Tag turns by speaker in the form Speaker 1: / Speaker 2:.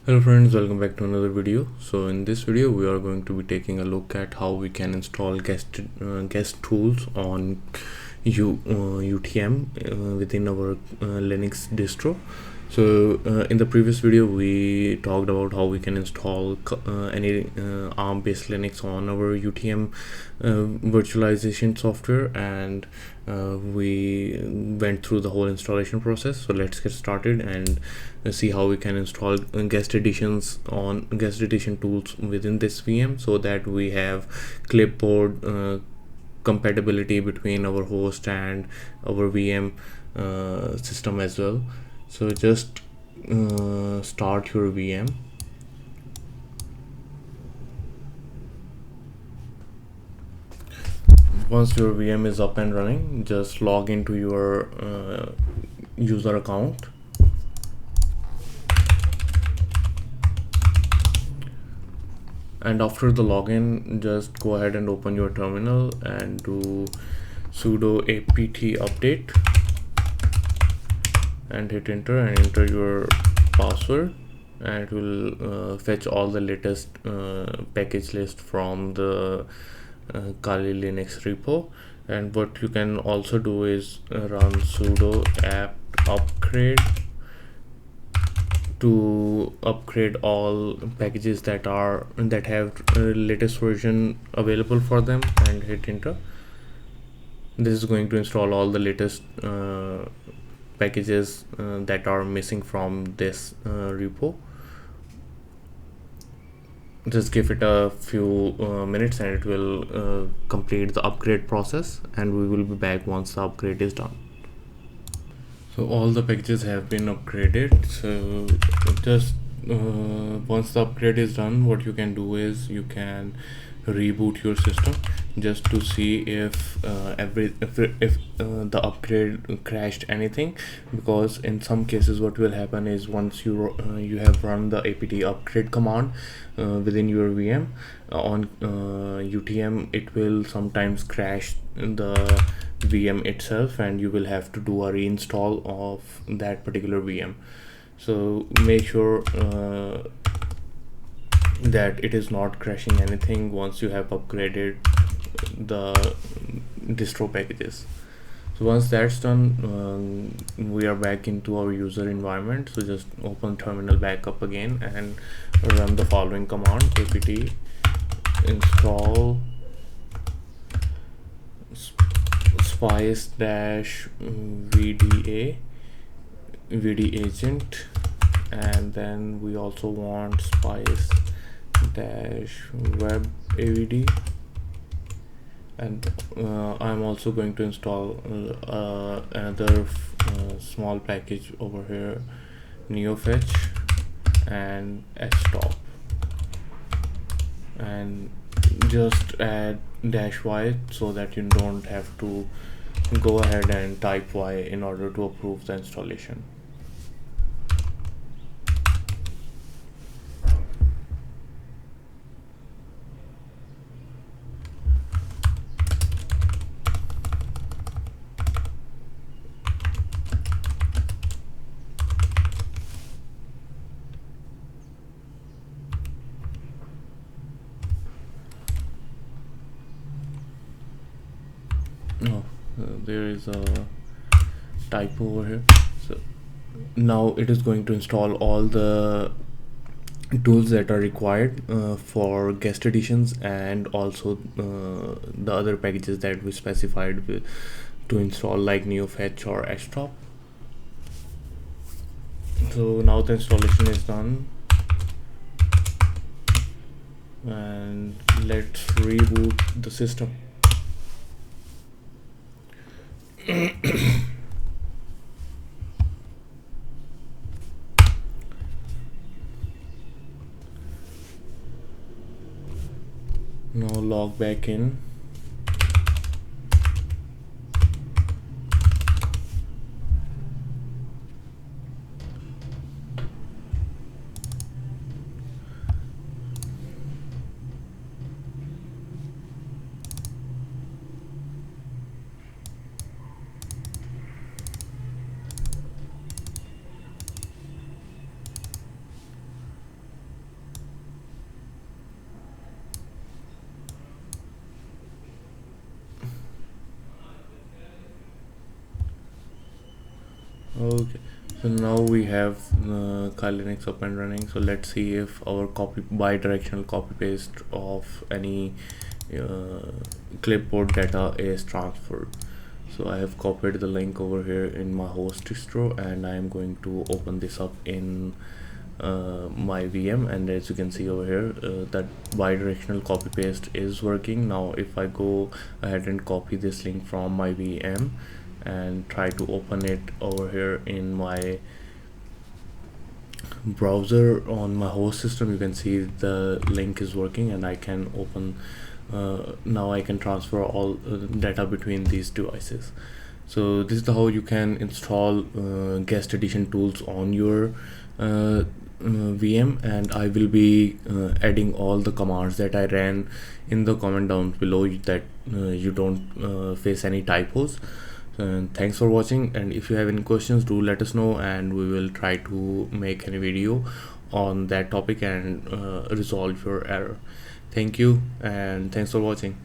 Speaker 1: Hello friends, welcome back to another video. So in this video we are going to be taking a look at how we can install guest tools on UTM within our Linux distro. So in the previous video we talked about how we can install any ARM based Linux on our UTM virtualization software, and we went through the whole installation process. So let's get started and see how we can install guest edition tools within this VM, so that we have clipboard compatibility between our host and our VM system as well. So just start your VM. Once your VM is up and running, just log into your user account. And after the login, just go ahead and open your terminal and do sudo apt update and hit enter and enter your password, and it will fetch all the latest package list from the Kali Linux repo. And what you can also do is run sudo apt upgrade to upgrade all packages that have latest version available for them, and hit enter. This is going to install all the latest packages that are missing from this repo. Just give it a few minutes and it will complete the upgrade process, and we will be back once the upgrade is done. So all the packages have been upgraded. So just once the upgrade is done, what you can do is you can reboot your system just to see if the upgrade crashed anything, because in some cases what will happen is once you have run the apt upgrade command within your VM on UTM, it will sometimes crash the VM itself, and you will have to do a reinstall of that particular VM. So make sure that it is not crashing anything once you have upgraded the distro packages. So once that's done, we are back into our user environment. So just open terminal back up again and run the following command: apt install spice-vdagent, and then we also want spice-webdavd, and I'm also going to install another small package over here, neofetch and stop, and just add -y so that you don't have to go ahead and type y in order to approve the installation. There is a typo over here. So now it is going to install all the tools that are required for guest editions, and also the other packages that we specified to install, like neofetch or stop. So now the installation is done, and let's reboot the system. Now log back in. Okay, so now we have Kali Linux up and running. So let's see if our copy bi-directional copy paste of any clipboard data is transferred. So I have copied the link over here in my host distro, and I am going to open this up in my VM, and as you can see over here, that bi-directional copy paste is working. Now if I go ahead and copy this link from my VM and try to open it over here in my browser on my host system, you can see the link is working, and I can open now I can transfer all data between these devices. So this is how you can install guest edition tools on your VM, and I will be adding all the commands that I ran in the comment down below, that you don't face any typos. Thanks for watching, and if you have any questions, do let us know, and we will try to make any video on that topic and resolve your error. Thank you, and thanks for watching.